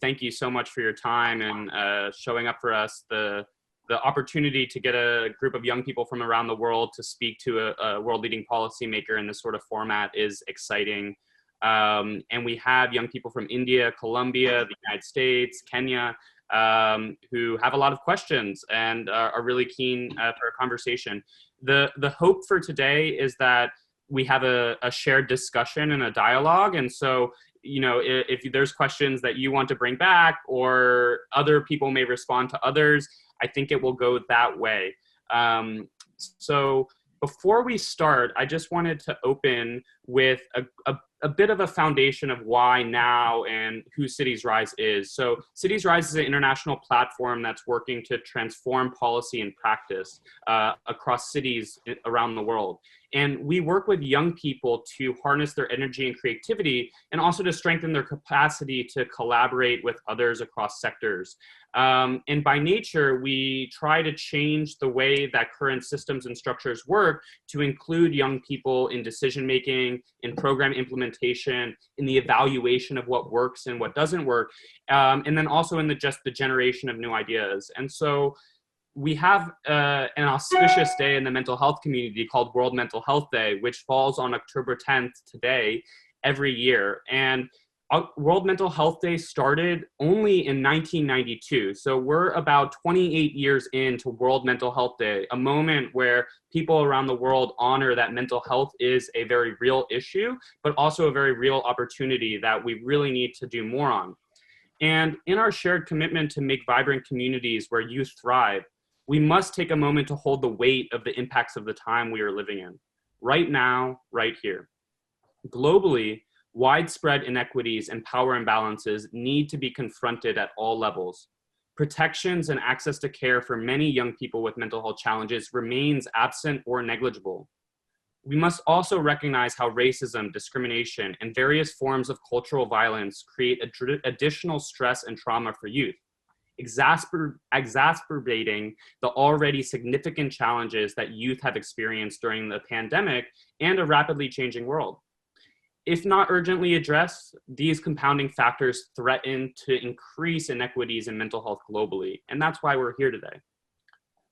thank you so much for your time and showing up for us. The opportunity to get a group of young people from around the world to speak to a world-leading policymaker in this sort of format is exciting. And we have young people from India, Colombia, the United States, Kenya, who have a lot of questions and are really keen for a conversation. The hope for today is that we have a shared discussion and a dialogue. And so, you know, if there's questions that you want to bring back or other people may respond to others, I think it will go that way. So before we start, I just wanted to open with a bit of a foundation of why now and who citiesRISE is. So citiesRISE is an international platform that's working to transform policy and practice across cities around the world. And we work with young people to harness their energy and creativity and also to strengthen their capacity to collaborate with others across sectors. And by nature, we try to change the way that current systems and structures work to include young people in decision-making, in program implementation, in the evaluation of what works and what doesn't work, and then also in just the generation of new ideas. And so we have an auspicious day in the mental health community called World Mental Health Day, which falls on October 10th today every year. And World Mental Health Day started only in 1992. So we're about 28 years into World Mental Health Day, a moment where people around the world honor that mental health is a very real issue, but also a very real opportunity that we really need to do more on. And in our shared commitment to make vibrant communities where youth thrive, we must take a moment to hold the weight of the impacts of the time we are living in, right now, right here. Globally, widespread inequities and power imbalances need to be confronted at all levels. Protections and access to care for many young people with mental health challenges remains absent or negligible. We must also recognize how racism, discrimination, and various forms of cultural violence create additional stress and trauma for youth, exacerbating the already significant challenges that youth have experienced during the pandemic and a rapidly changing world. If not urgently addressed, these compounding factors threaten to increase inequities in mental health globally, and that's why we're here today.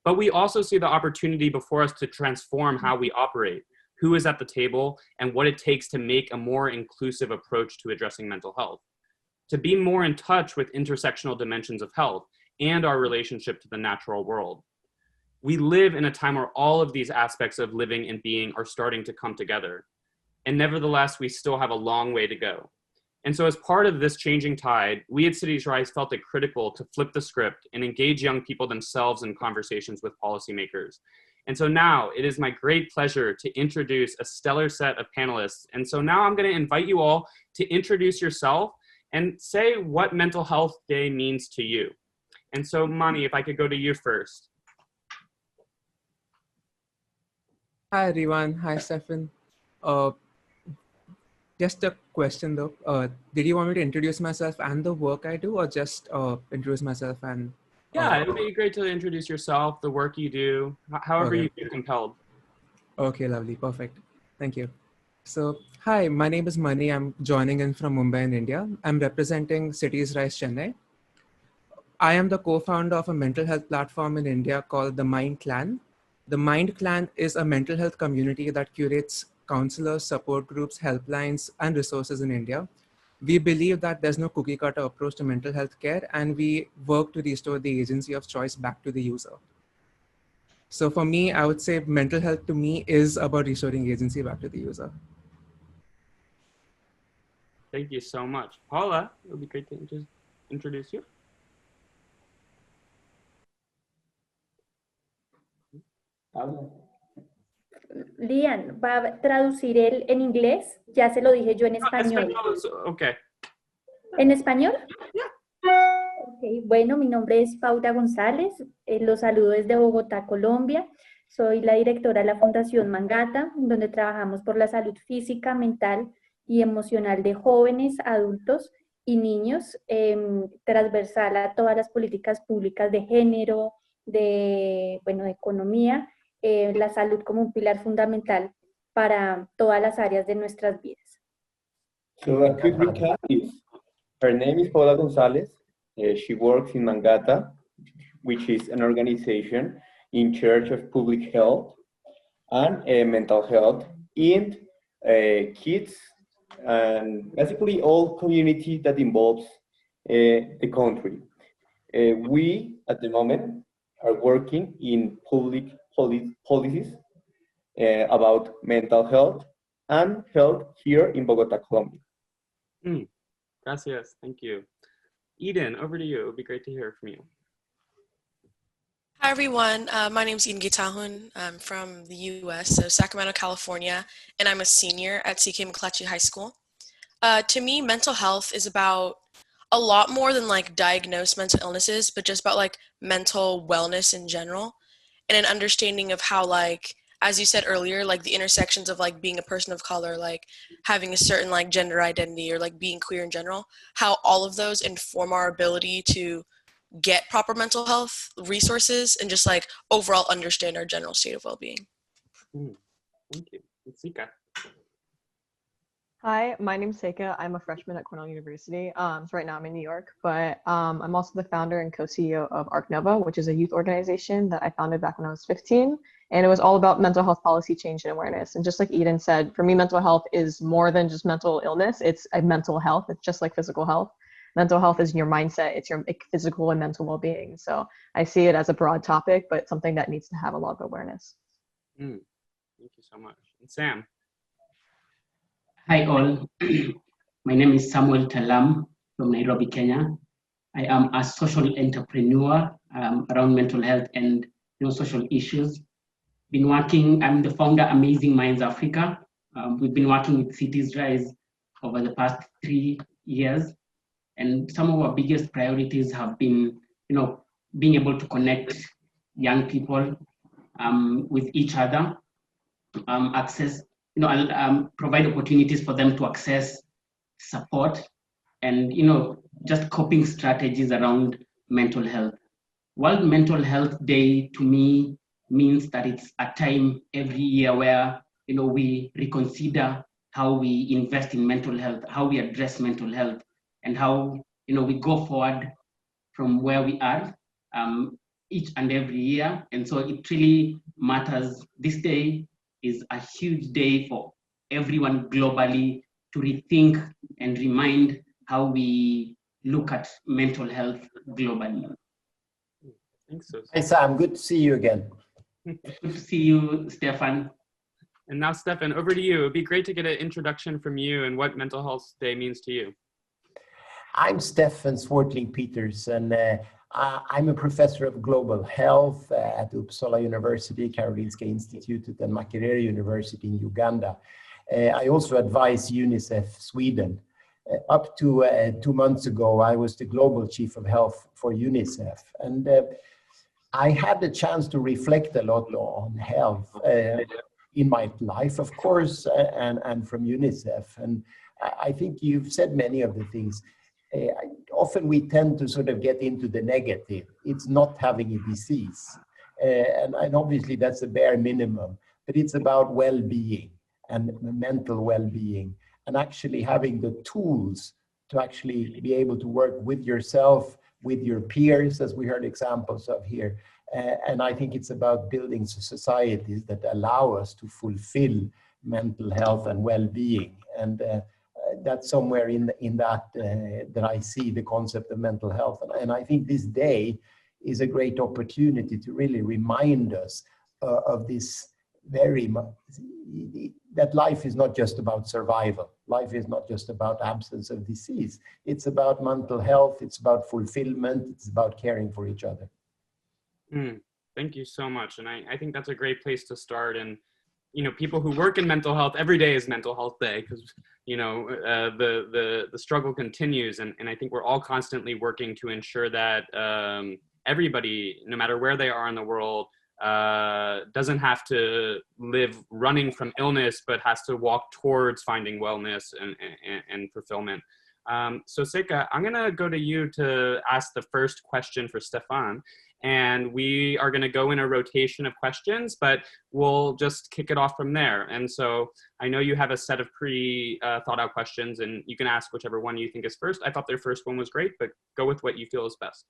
But we also see the opportunity before us to transform how we operate, who is at the table, and what it takes to make a more inclusive approach to addressing mental health, to be more in touch with intersectional dimensions of health and our relationship to the natural world. We live in a time where all of these aspects of living and being are starting to come together. And nevertheless, we still have a long way to go. And so as part of this changing tide, we at citiesRISE felt it critical to flip the script and engage young people themselves in conversations with policymakers. And so now it is my great pleasure to introduce a stellar set of panelists. And so now I'm going to invite you all to introduce yourself and say what Mental Health Day means to you. And so Mani, if I could go to you first. Hi everyone, hi Stefan. Just a question though, did you want me to introduce myself and the work I do, or just introduce myself and... Yeah, it would be great to introduce yourself, the work you do, however you feel compelled. Okay, lovely, perfect. Thank you. So, hi, my name is Mani. I'm joining in from Mumbai in India. I'm representing citiesRISE Chennai. I am the co-founder of a mental health platform in India called the Mind Clan. The Mind Clan is a mental health community that curates counselors, support groups, helplines, and resources in India. We believe that there's no cookie cutter approach to mental health care, and we work to restore the agency of choice back to the user. So for me, I would say mental health to me is about restoring agency back to the user. Thank you so much. Paula, it would be great to just introduce you. Lian, ¿va a traducir él en inglés? Ya se lo dije yo en español. Okay. ¿En español? Okay, bueno, mi nombre es Paula González. Los saludo desde Bogotá, Colombia. Soy la directora de la Fundación Mangata, donde trabajamos por la salud física, mental y emocional de jóvenes, adultos y niños, transversal a todas las políticas públicas de género, de economía, la salud como un pilar fundamental para todas las áreas de nuestras vidas. So a quick recap is, her name is Paula Gonzalez. She works in Mangata, which is an organization in charge of public health and mental health in kids and basically all community that involves the country. We, at the moment, are working in public policies about mental health and health here in Bogota, Colombia. Gracias, thank you. Eden, over to you. It would be great to hear from you. Hi, everyone. My name is Getahun. I'm from the US, so Sacramento, California, and I'm a senior at CK High School. To me, mental health is about a lot more than like diagnosed mental illnesses, but just about like mental wellness in general, and an understanding of how, like, as you said earlier, like the intersections of like being a person of color, like having a certain like gender identity or like being queer in general, how all of those inform our ability to get proper mental health resources and just like overall understand our general state of well-being. Thank you. Seika. Hi, my name's Seika. I'm a freshman at Cornell University. So right now I'm in New York, but I'm also the founder and co-CEO of Arc Nova, which is a youth organization that I founded back when I was 15. And it was all about mental health policy change and awareness. And just like Eden said, for me, mental health is more than just mental illness. It's a mental health. It's just like physical health. Mental health is your mindset. It's your physical and mental well-being. So I see it as a broad topic, but something that needs to have a lot of awareness. Thank you so much. And Sam. Hi all, my name is Samuel Talam from Nairobi, Kenya. I am a social entrepreneur around mental health and social issues. I'm the founder of Amazing Minds Africa. We've been working with citiesRISE over the past 3 years, and some of our biggest priorities have been, being able to connect young people with each other, provide opportunities for them to access support and, just coping strategies around mental health. World Mental Health Day to me means that it's a time every year where, we reconsider how we invest in mental health, how we address mental health, and how, we go forward from where we are each and every year. And so it really matters. This day is a huge day for everyone globally to rethink and remind how we look at mental health globally. Thanks, so. Hey Sam, good to see you again. Good to see you, Stefan. And now, Stefan, over to you. It'd be great to get an introduction from you and what Mental Health Day means to you. I'm Stefan Peterson. I'm a professor of global health at Uppsala University, Karolinska Institutet, and Makerere University in Uganda. I also advise UNICEF Sweden. Up to 2 months ago, I was the global chief of health for UNICEF. And I had the chance to reflect a lot on health in my life, of course, and from UNICEF. And I think you've said many of the things. Often we tend to sort of get into the negative. It's not having a disease. And obviously that's a bare minimum, but it's about well-being and mental well-being and actually having the tools to actually be able to work with yourself, with your peers, as we heard examples of here. And I think it's about building societies that allow us to fulfill mental health and well-being. And that's somewhere in that that I see the concept of mental health. And I think this day is a great opportunity to really remind us of this that life is not just about survival. Life is not just about absence of disease. It's about mental health. It's about fulfillment. It's about caring for each other. Thank you so much. And I think that's a great place to start. And, people who work in mental health, every day is Mental Health Day because, the struggle continues. And I think we're all constantly working to ensure that everybody, no matter where they are in the world, doesn't have to live running from illness, but has to walk towards finding wellness and fulfillment. So Seika, I'm gonna go to you to ask the first question for Stefan. and we are going to go in a rotation of questions, but we'll just kick it off from there. And so I know you have a set of thought out questions, and you can ask whichever one you think is first. I thought their first one was great, but go with what you feel is best.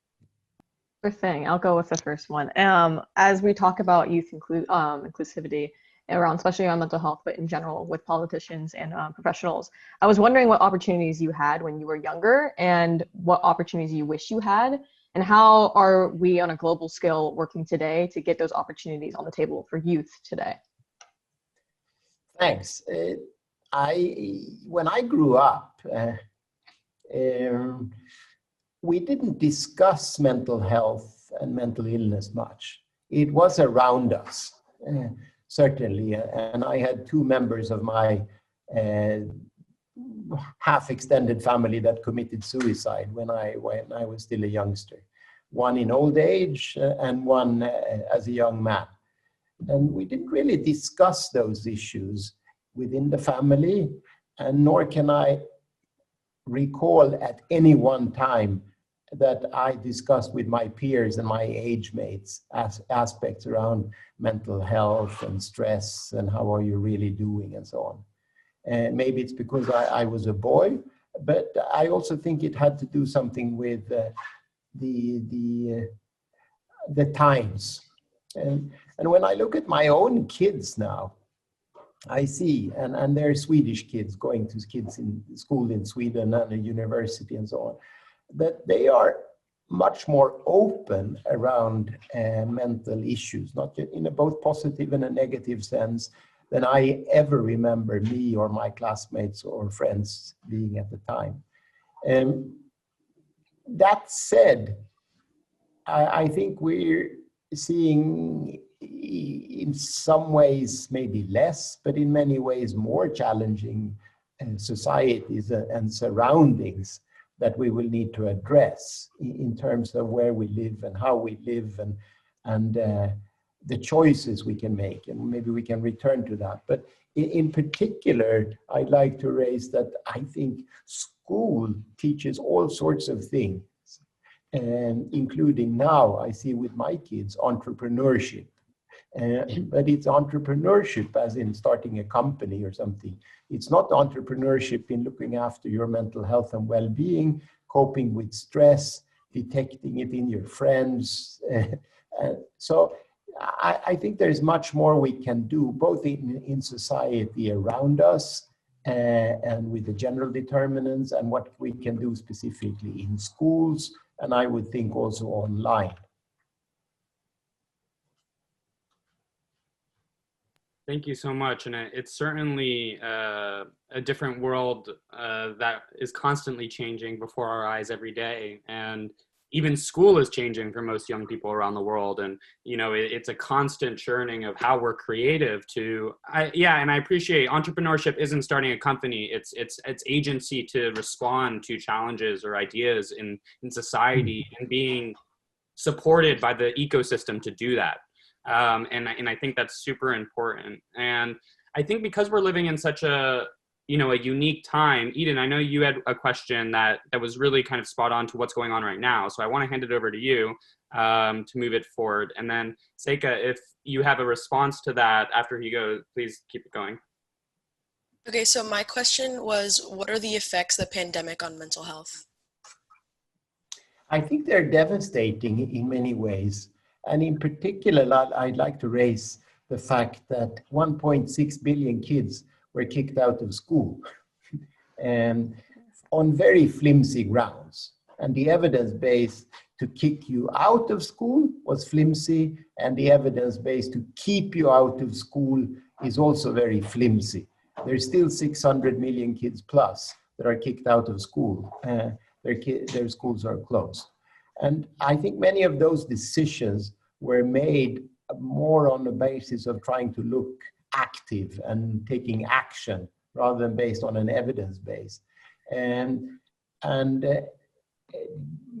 Sure thing. I'll go with the first one. As we talk about youth inclusivity around, especially around mental health, but in general with politicians and professionals, I was wondering what opportunities you had when you were younger and what opportunities you wish you had, and how are we on a global scale working today to get those opportunities on the table for youth today? Thanks. When I grew up, we didn't discuss mental health and mental illness much. It was around us, certainly. And I had two members of my half-extended family that committed suicide when I was still a youngster. One in old age and one as a young man. And we didn't really discuss those issues within the family, and nor can I recall at any one time that I discussed with my peers and my age mates aspects around mental health and stress and how are you really doing and so on. And maybe it's because I was a boy, but I also think it had to do something with the times. And when I look at my own kids now, I see, and they're Swedish kids going to kids in school in Sweden and a university and so on, that they are much more open around mental issues, not in a both positive and a negative sense, than I ever remember me or my classmates or friends being at the time. That said, I think we're seeing in some ways maybe less, but in many ways more challenging societies and surroundings that we will need to address in terms of where we live and how we live and the choices we can make. And maybe we can return to that. But in particular, I'd like to raise that I think school teaches all sorts of things, and including now, I see with my kids, entrepreneurship. But it's entrepreneurship as in starting a company or something. It's not entrepreneurship in looking after your mental health and well-being, coping with stress, detecting it in your friends. So I think there's much more we can do, both in society around us and with the general determinants, and what we can do specifically in schools, and I would think also online. Thank you so much. And it's certainly a different world that is constantly changing before our eyes every day. And even school is changing for most young people around the world. And, you know, it's a constant churning of how we're creative to, and I appreciate entrepreneurship isn't starting a company. It's agency to respond to challenges or ideas in society and being supported by the ecosystem to do that. And I think that's super important. And I think because we're living in such a unique time, Eden, I know you had a question that was really kind of spot on to what's going on right now. So I want to hand it over to you to move it forward. And then Seika, if you have a response to that after he goes, please keep it going. Okay, so my question was, what are the effects of the pandemic on mental health? I think they're devastating in many ways. And in particular, I'd like to raise the fact that 1.6 billion kids were kicked out of school and on very flimsy grounds. And the evidence base to kick you out of school was flimsy, and the evidence base to keep you out of school is also very flimsy. There's still 600 million kids plus that are kicked out of school. Their schools are closed. And I think many of those decisions were made more on the basis of trying to look active and taking action rather than based on an evidence base. And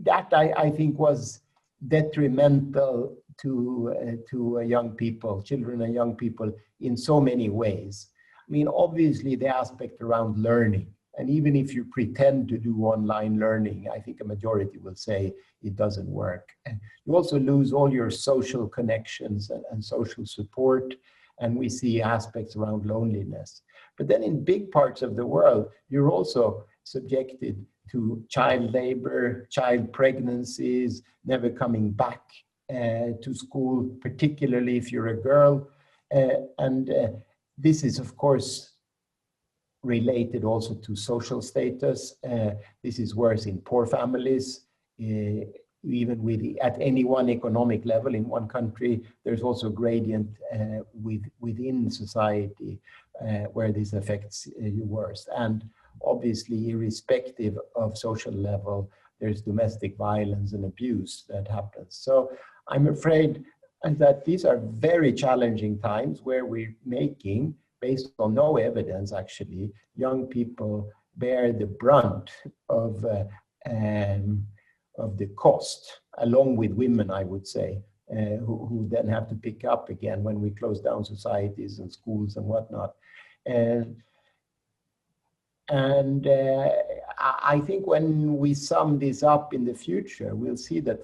that I think was detrimental to young people, children and young people in so many ways. I mean, obviously the aspect around learning And even if you pretend to do online learning, I think a majority will say it doesn't work. And you also lose all your social connections and social support. And we see aspects around loneliness. But then in big parts of the world, you're also subjected to child labor, child pregnancies, never coming back to school, particularly if you're a girl. This is, of course, related also to social status. This is worse in poor families. Even at any one economic level in one country, there's also a gradient within society where this affects you worse. And obviously, irrespective of social level, there's domestic violence and abuse that happens. So I'm afraid that these are very challenging times where we're making, based on no evidence actually, young people bear the brunt of the cost, along with women, I would say, who then have to pick up again when we close down societies and schools and whatnot. I think when we sum this up in the future, we'll see that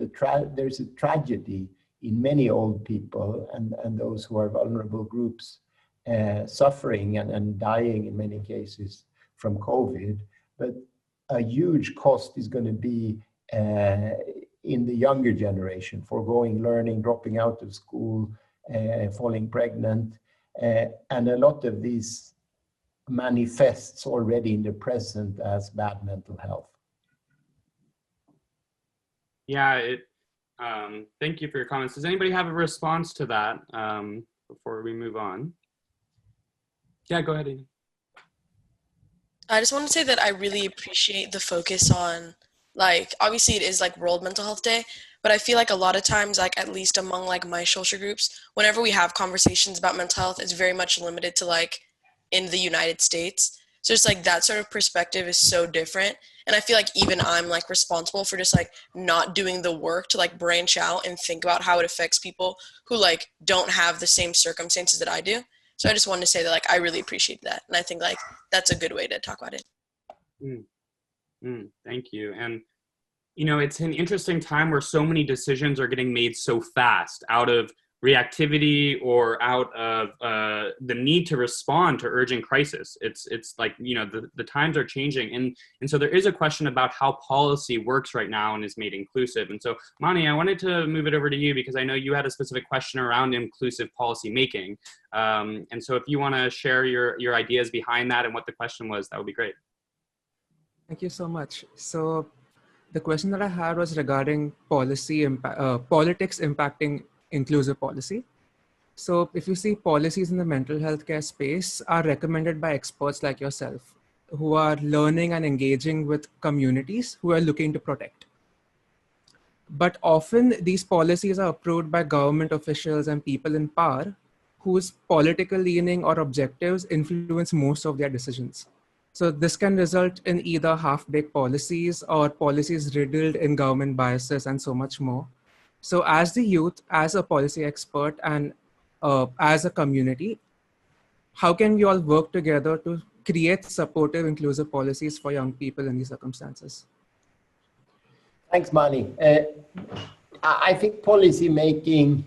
there's a tragedy in many old people and those who are vulnerable groups suffering and dying in many cases from COVID. But a huge cost is going to be in the younger generation, foregoing learning, dropping out of school, falling pregnant. And a lot of these manifests already in the present as bad mental health. Yeah, thank you for your comments. Does anybody have a response to that before we move on? Yeah, go ahead, Ian. I just want to say that I really appreciate the focus on, like, obviously it is like World Mental Health Day, but I feel like a lot of times, like at least among like my social groups, whenever we have conversations about mental health, it's very much limited to like in the United States. So it's like that sort of perspective is so different. And I feel like even I'm like responsible for just like not doing the work to like branch out and think about how it affects people who like don't have the same circumstances that I do. So I just wanted to say that like I really appreciate that. And I think like that's a good way to talk about it. Thank you. And you know, it's an interesting time where so many decisions are getting made so fast out of reactivity or out of the need to respond to urgent crisis. It's like, you know, the times are changing. And so there is a question about how policy works right now and is made inclusive. And so Mani, I wanted to move it over to you because I know you had a specific question around inclusive policy making. And so if you want to share your ideas behind that and what the question was, that would be great. Thank you so much. So the question that I had was regarding politics impacting inclusive policy. So if you see, policies in the mental health care space are recommended by experts like yourself who are learning and engaging with communities who are looking to protect. But often these policies are approved by government officials and people in power whose political leaning or objectives influence most of their decisions. So this can result in either half-baked policies or policies riddled in government biases and so much more. So as the youth, as a policy expert and as a community, how can we all work together to create supportive, inclusive policies for young people in these circumstances? Thanks, Mani. I think policy making,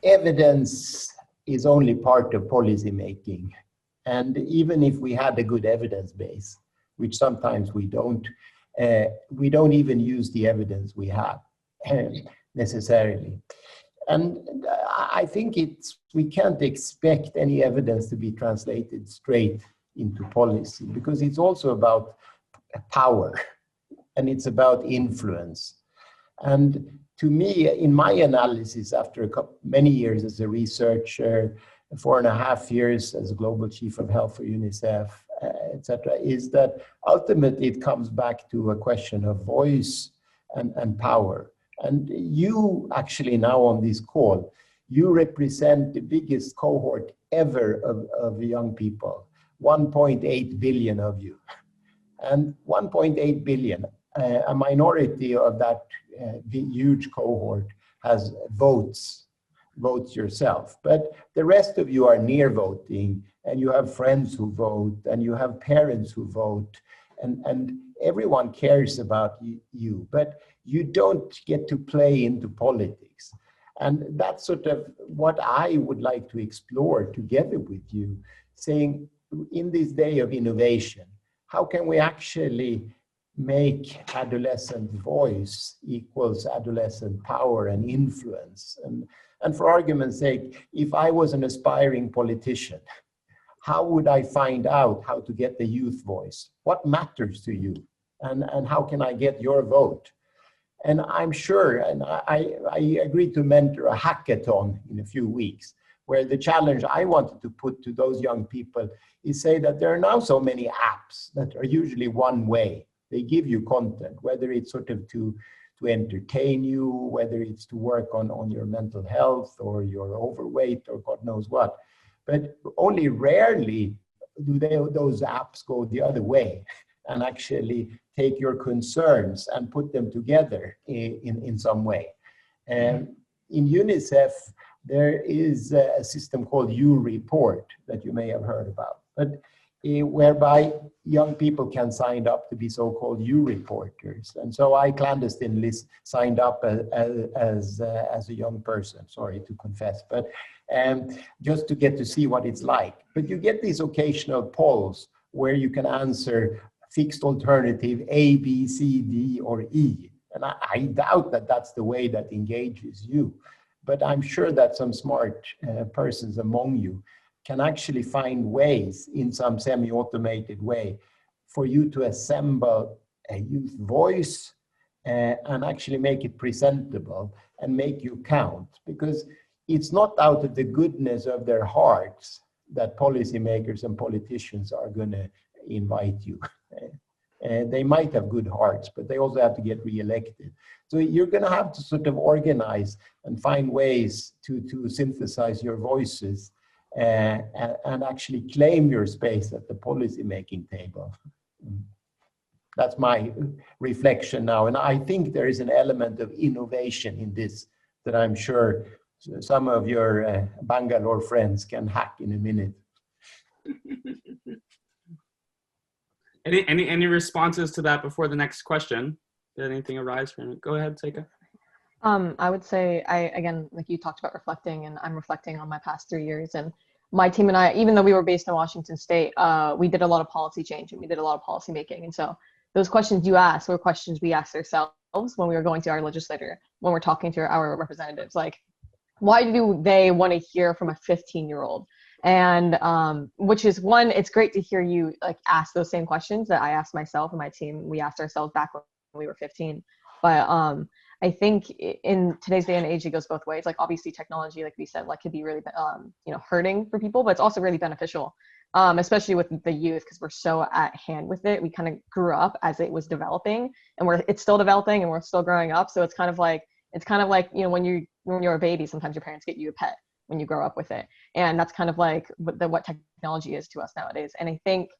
evidence is only part of policy making. And even if we had a good evidence base, which sometimes we don't even use the evidence we have necessarily. And I think we can't expect any evidence to be translated straight into policy because it's also about power and it's about influence. And to me, in my analysis, after many years as a researcher, 4.5 years as global chief of health for UNICEF, etc., is that ultimately it comes back to a question of voice and power. And you actually now on this call, you represent the biggest cohort ever of young people, 1.8 billion of you. And 1.8 billion, a minority of that huge cohort has votes votes yourself. But the rest of you are near voting, and you have friends who vote, and you have parents who vote, and everyone cares about you, but you don't get to play into politics. And that's sort of what I would like to explore together with you, saying in this day of innovation, how can we actually make adolescent voice equals adolescent power and influence? And for argument's sake, if I was an aspiring politician, how would I find out how to get the youth voice? What matters to you? And how can I get your vote? And I'm sure, and I agreed to mentor a hackathon in a few weeks, where the challenge I wanted to put to those young people is say that there are now so many apps that are usually one way. They give you content, whether it's sort of to entertain you, whether it's to work on your mental health or your overweight or God knows what. But only rarely do those apps go the other way and actually take your concerns and put them together in some way. And in UNICEF, there is a system called U-Report that you may have heard about, but whereby young people can sign up to be so-called U-Reporters. And so I clandestinely signed up as a young person, sorry to confess, but just to get to see what it's like. But you get these occasional polls where you can answer fixed alternative A, B, C, D, or E. And I doubt that that's the way that engages you. But I'm sure that some smart persons among you can actually find ways in some semi-automated way for you to assemble a youth voice and actually make it presentable and make you count. Because it's not out of the goodness of their hearts that policymakers and politicians are going to invite you. They might have good hearts, but they also have to get re-elected. So you're going to have to sort of organize and find ways to synthesize your voices and actually claim your space at the policy-making table. That's my reflection now. And I think there is an element of innovation in this that I'm sure some of your Bangalore friends can hack in a minute. Any responses to that before the next question? Did anything arise from it? Go ahead, Seika. I would say, again, like you talked about reflecting, and I'm reflecting on my past 3 years. And my team and I, even though we were based in Washington State, we did a lot of policy change and we did a lot of policy making. And so those questions you asked were questions we asked ourselves when we were going to our legislator, when we're talking to our representatives, like, why do they want to hear from a 15-year-old? And which is one, it's great to hear you like ask those same questions that I asked myself and my team. We asked ourselves back when we were 15. But I think in today's day and age, it goes both ways. Like obviously technology, like we said, like could be really, hurting for people, but it's also really beneficial, especially with the youth, because we're so at hand with it. We kind of grew up as it was developing, and it's still developing, and we're still growing up. So it's kind of like when you're a baby, sometimes your parents get you a pet when you grow up with it, and that's kind of like what technology is to us nowadays. And I think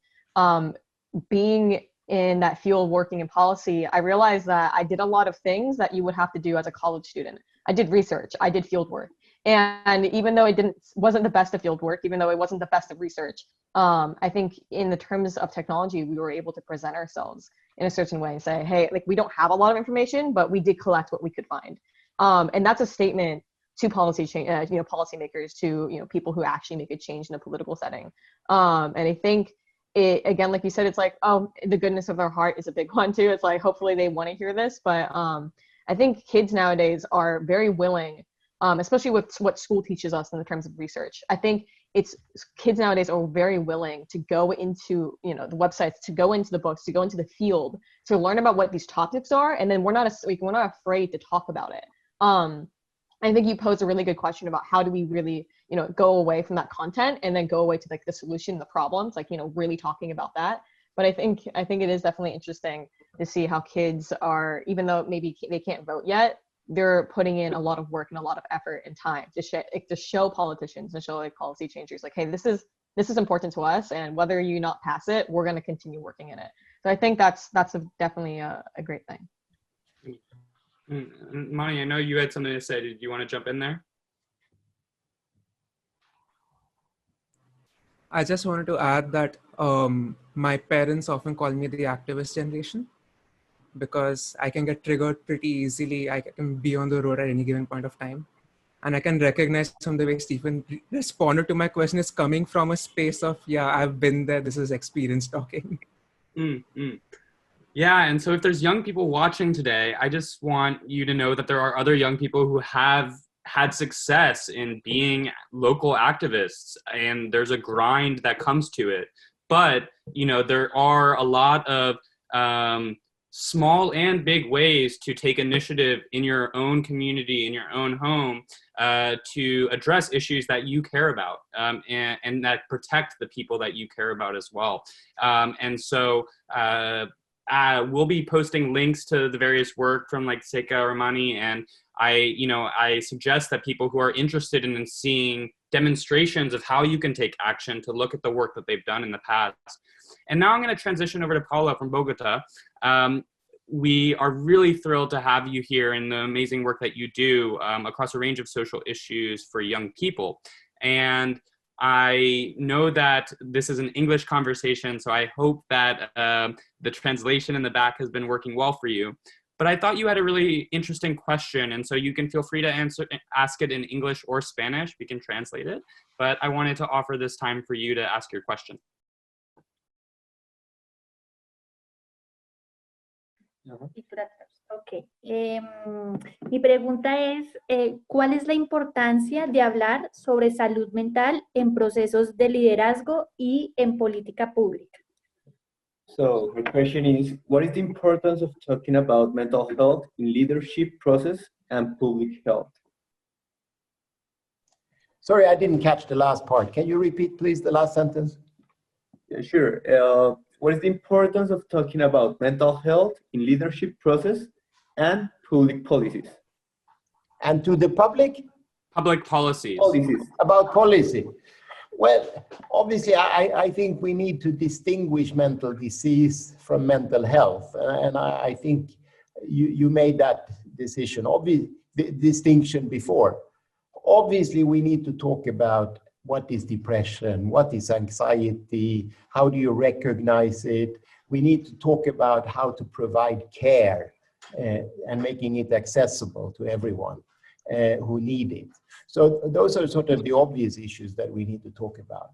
being in that field working in policy, I realized that I did a lot of things that you would have to do as a college student. I did research, I did field work. And even though it wasn't the best of field work, even though it wasn't the best of research, I think in the terms of technology, we were able to present ourselves in a certain way and say, hey, like we don't have a lot of information, but we did collect what we could find. And that's a statement to policymakers, to people who actually make a change in a political setting. And I think it, again, like you said, it's like, oh, the goodness of their heart is a big one too. It's like, hopefully they want to hear this. But I think kids nowadays are very willing, especially with what school teaches us in the terms of research. I think kids nowadays are very willing to go into, the websites, to go into the books, to go into the field, to learn about what these topics are. And then we're not afraid to talk about it. I think you posed a really good question about how do we really, go away from that content and then go away to like the solution, the problems, like, really talking about that. But I think it is definitely interesting to see how kids are, even though maybe they can't vote yet, they're putting in a lot of work and a lot of effort and time to show politicians and show like policy changers, like, hey, this is important to us, and whether you not pass it, we're going to continue working in it. So I think that's definitely a great thing. Mani, I know you had something to say. Did you want to jump in there? I just wanted to add that my parents often call me the activist generation because I can get triggered pretty easily. I can be on the road at any given point of time. And I can recognize from the way Stephen responded to my question is coming from a space of, yeah, I've been there. This is experience talking. Yeah, and so if there's young people watching today, I just want you to know that there are other young people who have had success in being local activists, and there's a grind that comes to it. But, you know, there are a lot of small and big ways to take initiative in your own community, in your own home, to address issues that you care about, and that protect the people that you care about as well. And so we'll be posting links to the various work from like Seika or Mani, and I suggest that people who are interested in seeing demonstrations of how you can take action to look at the work that they've done in the past. And now I'm going to transition over to Paula from Bogota. We are really thrilled to have you here in the amazing work that you do across a range of social issues for young people. And I know that this is an English conversation, so I hope that the translation in the back has been working well for you. But I thought you had a really interesting question, and so you can feel free to ask it in English or Spanish. We can translate it. But I wanted to offer this time for you to ask your question. Ok. Mi pregunta es, ¿cuál es la importancia de hablar sobre salud mental en procesos de liderazgo y en política pública? So my question is, what is the importance of talking about mental health in leadership process and public health? Sorry, I didn't catch the last part. Can you repeat, please, the last sentence? Yeah, sure. What is the importance of talking about mental health in leadership process and public policies? And to the public? Public policies. About policy. Well, obviously, I think we need to distinguish mental disease from mental health. And I think you made that distinction before. Obviously, we need to talk about what is depression, what is anxiety, how do you recognize it. We need to talk about how to provide care and making it accessible to everyone who need it. So those are sort of the obvious issues that we need to talk about.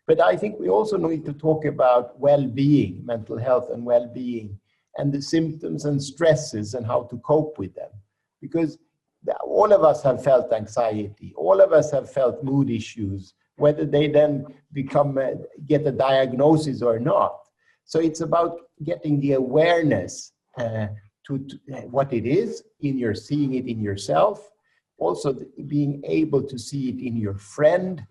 But I think we also need to talk about well-being, mental health and well-being, and the symptoms and stresses and how to cope with them. Because all of us have felt anxiety. All of us have felt mood issues, whether they then get a diagnosis or not. So it's about getting the awareness to what it is, seeing it in yourself, also being able to see it in your friend,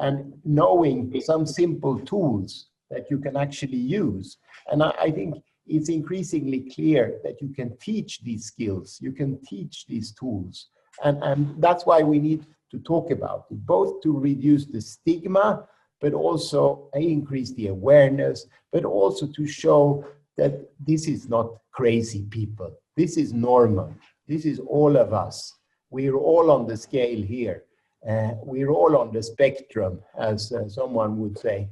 and knowing some simple tools that you can actually use. And I think it's increasingly clear that you can teach these skills, you can teach these tools. And that's why we need to talk about it, both to reduce the stigma, but also increase the awareness, but also to show that this is not crazy people. This is normal. This is all of us. We're all on the scale here. We're all on the spectrum, as someone would say.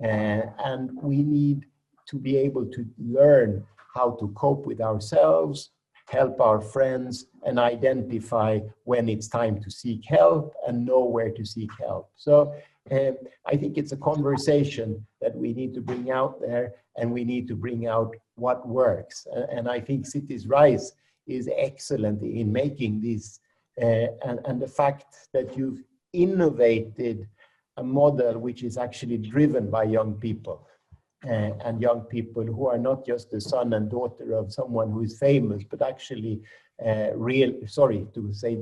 And we need to be able to learn how to cope with ourselves, help our friends, and identify when it's time to seek help and know where to seek help. So I think it's a conversation that we need to bring out there, and we need to bring out what works. And I think citiesRISE is excellent in making this, and the fact that you've innovated a model which is actually driven by young people, and young people who are not just the son and daughter of someone who is famous, but actually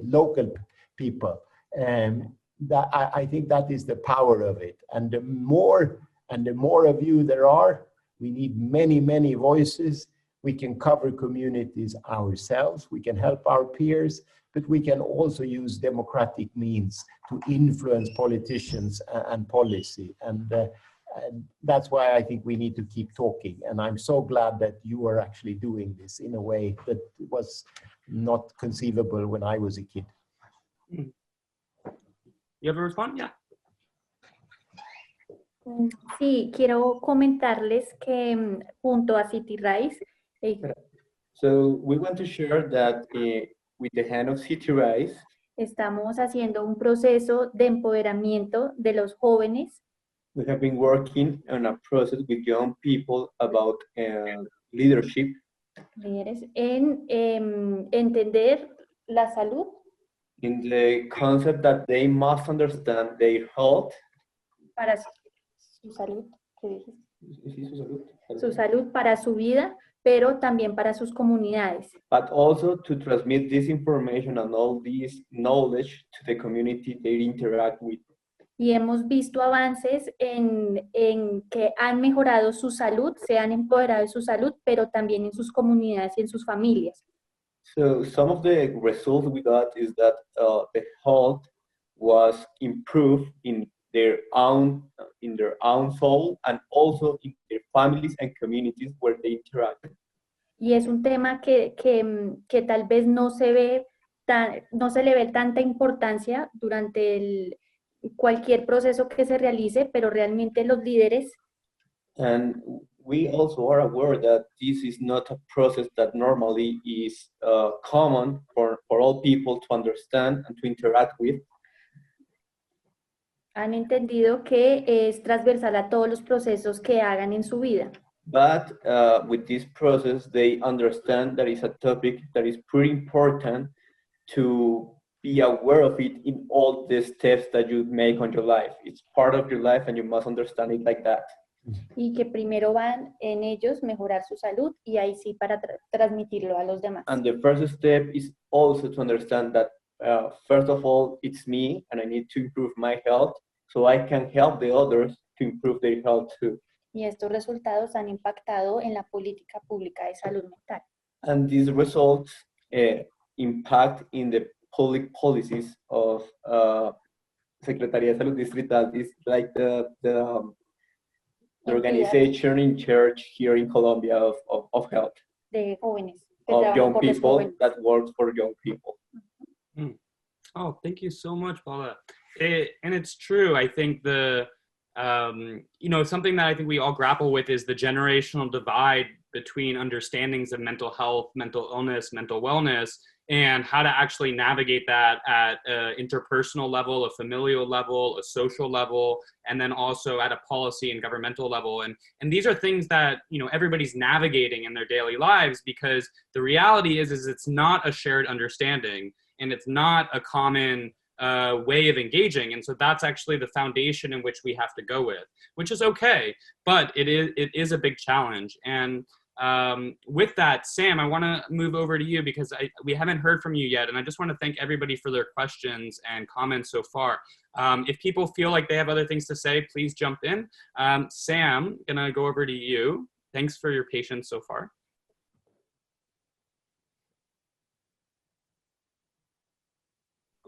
local people. I think that is the power of it. And the more of you there are, we need many, many voices. We can cover communities ourselves, we can help our peers, but we can also use democratic means to influence politicians and policy. And that's why I think we need to keep talking. And I'm so glad that you are actually doing this in a way that was not conceivable when I was a kid. You have a response? Yeah. Sí, quiero comentarles que junto a citiesRISE, So we want to share that with the hand of citiesRISE, estamos haciendo un proceso de empoderamiento de los jóvenes. we have been working on a process with young people about leadership. Líderes en entender la salud. In the concept that they must understand their health. Para su salud, ¿qué dijiste? Sí, su salud. Su salud para su vida, pero también para sus comunidades. But also to transmit this information and all this knowledge to the community they interact with. Y hemos visto avances en que han mejorado su salud, se han empoderado de su salud, pero también en sus comunidades y en sus familias. So some of the results we got is that the health was improved in their own soul and also in their families and communities where they interact. Y es un tema que tal vez no se ve no se le ve tanta importancia durante cualquier proceso que se realice, pero realmente los líderes. And we also are aware that this is not a process that normally is common for all people to understand and to interact with. Han entendido que es transversal a todos los procesos que hagan en su vida. But with this process, they understand that it's a topic that is pretty important to be aware of it in all the steps that you make on your life. It's part of your life and you must understand it like that. Y que primero van en ellos mejorar su salud y ahí sí para transmitirlo a los demás. And the first step is also to understand that first of all, it's me and I need to improve my health so I can help the others to improve their health too. Y estos resultados han impactado en la política pública de salud mental. And these results impact in the public policies of Secretaría de Salud Distrital. Is like the organization in charge here in Colombia of health. De jóvenes. Of young people that works for young people. Mm. Oh, thank you so much, Paula. And it's true. I think something that I think we all grapple with is the generational divide between understandings of mental health, mental illness, mental wellness, and how to actually navigate that at an interpersonal level, a familial level, a social level, and then also at a policy and governmental level. And these are things that, everybody's navigating in their daily lives, because the reality is it's not a shared understanding and it's not a common way of engaging. And so that's actually the foundation in which we have to go with, which is okay, but it is a big challenge. And with that, Sam, I want to move over to you because we haven't heard from you yet. And I just want to thank everybody for their questions and comments so far. If people feel like they have other things to say, please jump in. Sam, gonna go over to you. Thanks for your patience so far.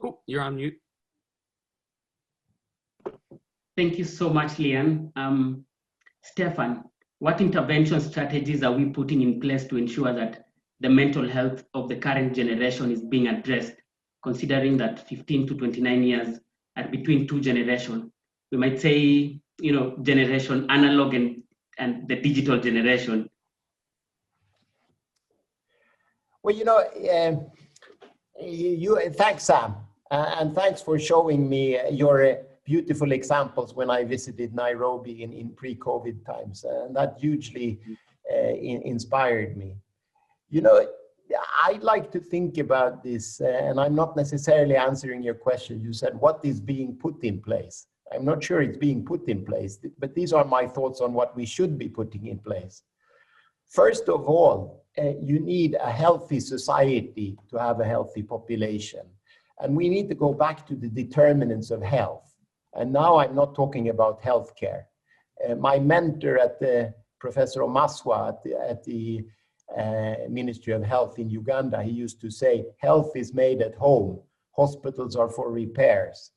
Oh, you're on mute. Thank you so much, Lian. Stefan, what intervention strategies are we putting in place to ensure that the mental health of the current generation is being addressed, considering that 15 to 29 years are between two generations? We might say, generation analog and the digital generation. Well, thanks, Sam, and thanks for showing me your beautiful examples when I visited Nairobi in pre-COVID times, and that hugely inspired me. I like to think about this, and I'm not necessarily answering your question. You said, what is being put in place? I'm not sure it's being put in place, but these are my thoughts on what we should be putting in place. First of all, you need a healthy society to have a healthy population. And we need to go back to the determinants of health. And now I'm not talking about healthcare. My mentor at Professor Omaswa at the Ministry of Health in Uganda, he used to say, health is made at home. Hospitals are for repairs.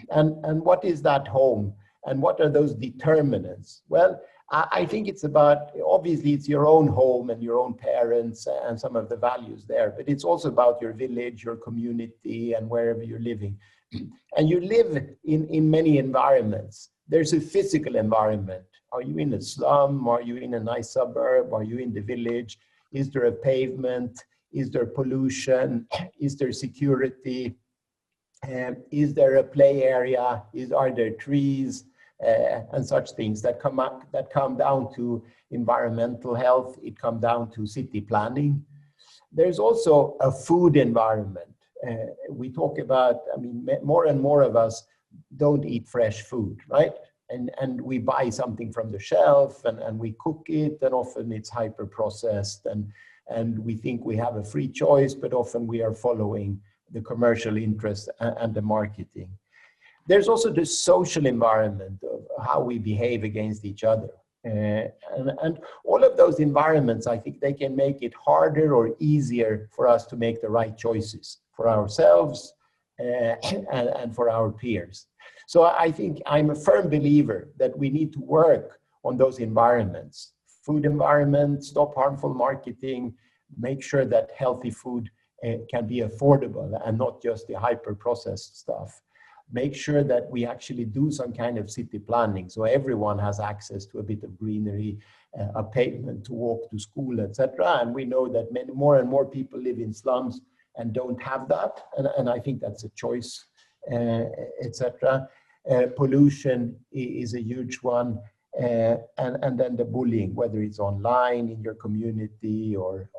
And what is that home? And what are those determinants? Well, I think it's about, obviously it's your own home and your own parents and some of the values there, but it's also about your village, your community, and wherever you're living. And you live in many environments. There's a physical environment. Are you in a slum? Are you in a nice suburb? Are you in the village? Is there a pavement? Is there pollution? Is there security? Is there a play area? Are there trees? And such things that come down to environmental health. It comes down to city planning. There's also a food environment. We talk about, I mean, more and more of us don't eat fresh food, right? And we buy something from the shelf and we cook it, and often it's hyper processed, and we think we have a free choice, but often we are following the commercial interest and the marketing. There's also the social environment of how we behave against each other. And all of those environments, I think they can make it harder or easier for us to make the right choices for ourselves and for our peers. So I think I'm a firm believer that we need to work on those environments. Food environment, stop harmful marketing, make sure that healthy food can be affordable and not just the hyper-processed stuff. Make sure that we actually do some kind of city planning so everyone has access to a bit of greenery, a pavement to walk to school, etc. And we know that more and more people live in slums and don't have that. And I think that's a choice, etc. Pollution is a huge one. And then the bullying, whether it's online, in your community, or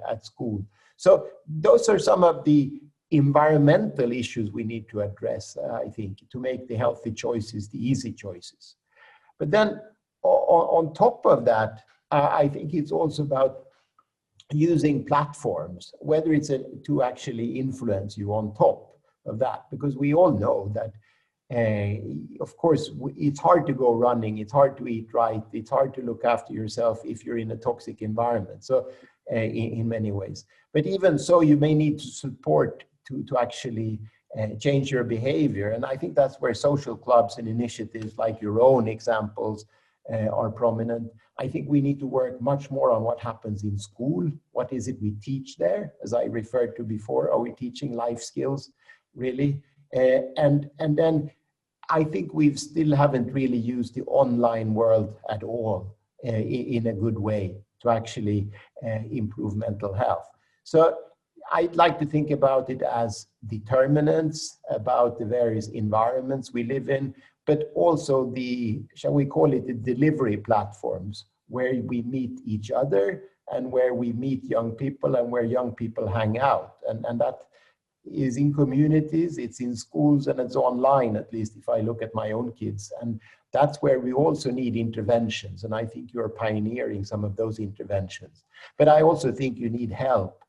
at school. So those are some of the environmental issues we need to address, I think, to make the healthy choices, the easy choices. But then on top of that, I think it's also about using platforms, whether it's to actually influence you on top of that, because we all know that, of course, it's hard to go running, it's hard to eat right, it's hard to look after yourself if you're in a toxic environment, so in many ways. But even so, you may need to support to actually change your behavior. And I think that's where social clubs and initiatives like your own examples are prominent. I think we need to work much more on what happens in school. What is it we teach there? As I referred to before, are we teaching life skills, really? And then I think we still haven't really used the online world at all in a good way to actually improve mental health. So I'd like to think about it as determinants about the various environments we live in, but also the, shall we call it, the delivery platforms where we meet each other and where we meet young people and where young people hang out. And that is in communities, it's in schools, and it's online, at least if I look at my own kids. And that's where we also need interventions. And I think you're pioneering some of those interventions. But I also think you need help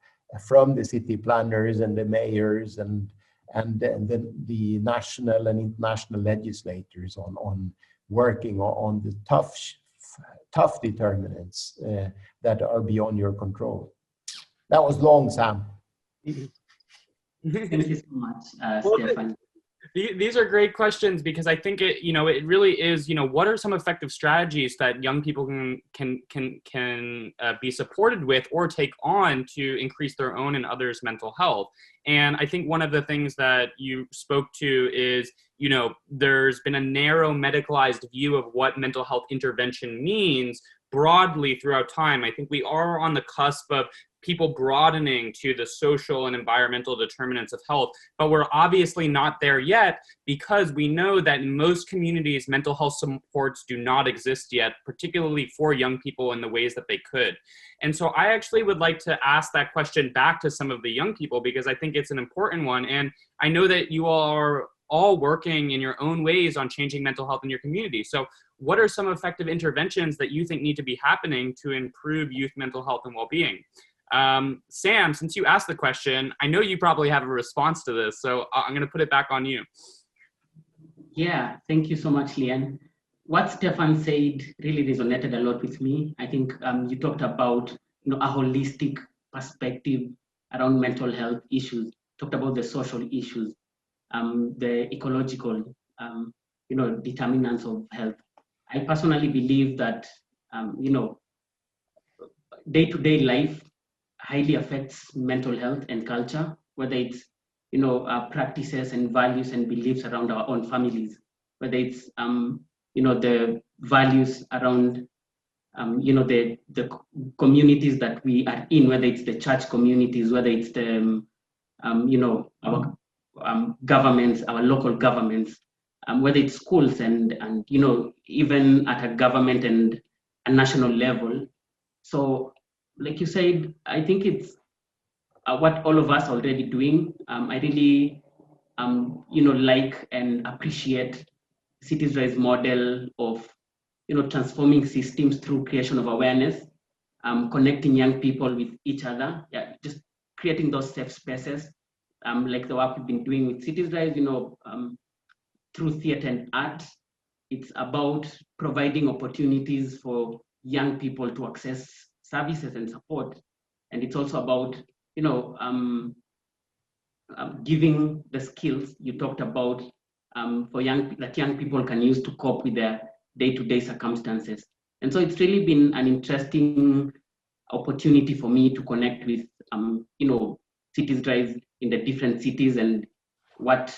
from the city planners and the mayors and the national and international legislators on working on the tough determinants that are beyond your control. That was long, Sam. Thank you so much, Stefan. These are great questions, because I think it really is, what are some effective strategies that young people can be supported with or take on to increase their own and others' mental health. And I think one of the things that you spoke to is, there's been a narrow medicalized view of what mental health intervention means broadly throughout time. I think we are on the cusp of people broadening to the social and environmental determinants of health, but we're obviously not there yet, because we know that in most communities, mental health supports do not exist yet, particularly for young people in the ways that they could. And so I actually would like to ask that question back to some of the young people, because I think it's an important one. And I know that you all are all working in your own ways on changing mental health in your community. So what are some effective interventions that you think need to be happening to improve youth mental health and well-being? Sam, since you asked the question, I know you probably have a response to this, so I'm going to put it back on you. Yeah, thank you so much, Lian. What Stefan said really resonated a lot with me. I think you talked about a holistic perspective around mental health issues, talked about the social issues, the ecological determinants of health. I personally believe that day-to-day life highly affects mental health and culture, whether it's practices and values and beliefs around our own families, whether it's the values around, the communities that we are in, whether it's the church communities, whether it's the, our governments, our local governments, whether it's schools and even at a government and a national level. So, like you said, I think it's what all of us are already doing. I really, like and appreciate citiesRISE model of, transforming systems through creation of awareness, connecting young people with each other, just creating those safe spaces, like the work we've been doing with citiesRISE, through theater and art. It's about providing opportunities for young people to access services and support. And it's also about, giving the skills you talked about for that young people can use to cope with their day-to-day circumstances. And so it's really been an interesting opportunity for me to connect with, citiesRISE in the different cities and what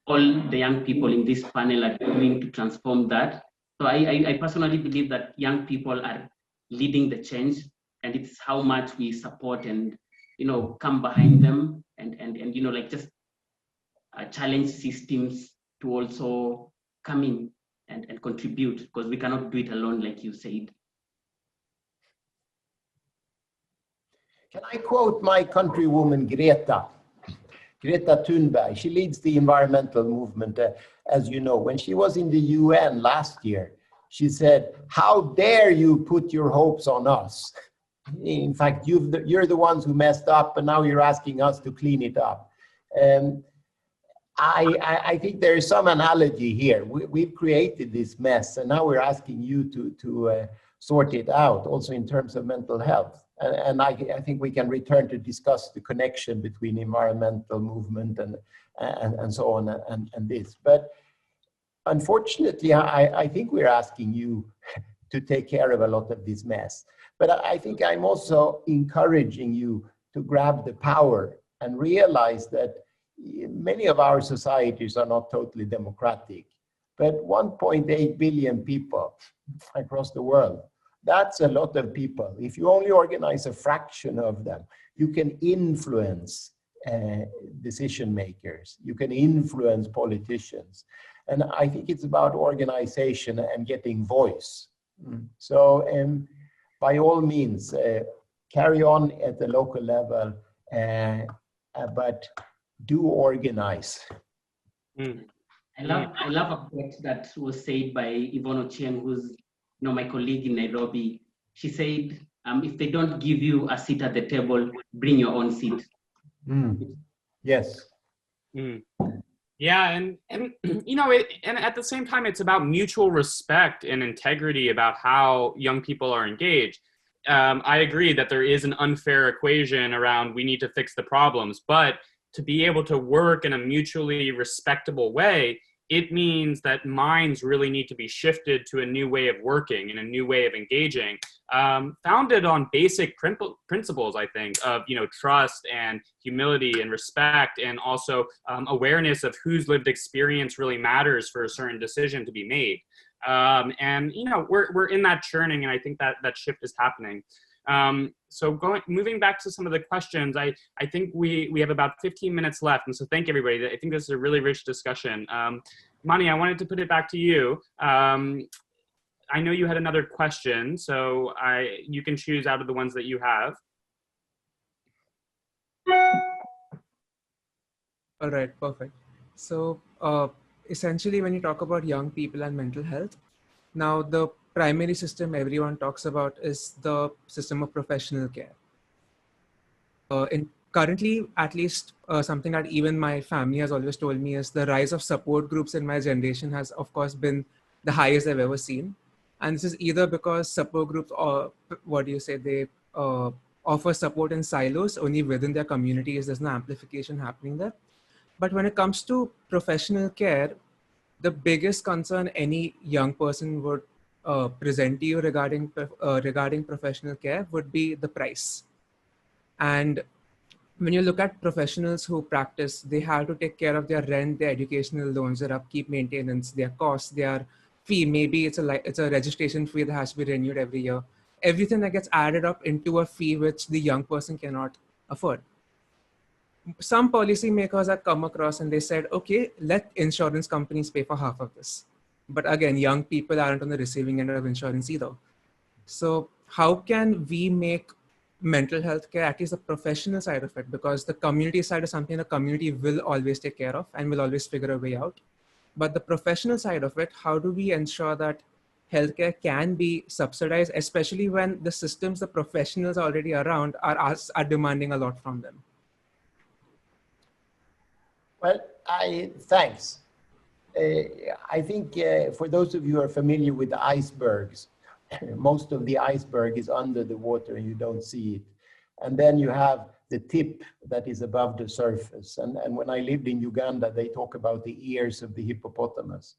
all the young people in this panel are doing to transform that. So I personally believe that young people are leading the change, and it's how much we support and, come behind them and like just challenge systems to also come in and contribute, because we cannot do it alone, like you said. Can I quote my countrywoman Greta Thunberg? She leads the environmental movement, as you know. When she was in the UN last year, she said, "How dare you put your hopes on us? In fact, you're the ones who messed up, and now you're asking us to clean it up." I think there is some analogy here. We've created this mess, and now we're asking you to sort it out, also in terms of mental health. And I think we can return to discuss the connection between environmental movement and so on and this. But unfortunately, I think we're asking you to take care of a lot of this mess. But I think I'm also encouraging you to grab the power and realize that many of our societies are not totally democratic. But 1.8 billion people across the world, that's a lot of people. If you only organize a fraction of them, you can influence decision makers. You can influence politicians. And I think it's about organization and getting voice. So by all means, carry on at the local level, but do organize. I love a quote that was said by Yvonne Ochieng, who's my colleague in Nairobi. She said, if they don't give you a seat at the table, bring your own seat. Yes. Yeah, and and at the same time, it's about mutual respect and integrity about how young people are engaged. I agree that there is an unfair equation around we need to fix the problems, but to be able to work in a mutually respectable way, it means that minds really need to be shifted to a new way of working and a new way of engaging, founded on basic principles, I think, of trust and humility and respect, and also awareness of whose lived experience really matters for a certain decision to be made. And we're in that churning, and I think that shift is happening. So moving back to some of the questions, I think we have about 15 minutes left. And so thank everybody. I think this is a really rich discussion. Mani, I wanted to put it back to you. I know you had another question, so you can choose out of the ones that you have. All right, perfect. So essentially, when you talk about young people and mental health, now the primary system everyone talks about is the system of professional care. Currently, at least something that even my family has always told me is the rise of support groups in my generation has, of course, been the highest I've ever seen. And this is either because support groups, or they offer support in silos only within their communities. There's no amplification happening there. But when it comes to professional care, the biggest concern any young person would present to you regarding professional care would be the price. And when you look at professionals who practice, they have to take care of their rent, their educational loans, their upkeep, maintenance, their costs, their fee. Maybe it's a registration fee that has to be renewed every year. Everything that gets added up into a fee which the young person cannot afford. Some policymakers have come across and they said, okay, let insurance companies pay for half of this. But again, young people aren't on the receiving end of insurance either. So how can we make mental health care at least the professional side of it? Because the community side is something the community will always take care of and will always figure a way out. But the professional side of it, how do we ensure that healthcare can be subsidized, especially when the systems, the professionals already around are demanding a lot from them? Well, thanks. I think for those of you who are familiar with the icebergs, most of the iceberg is under the water and you don't see it. And then you have the tip that is above the surface. And when I lived in Uganda, they talk about the ears of the hippopotamus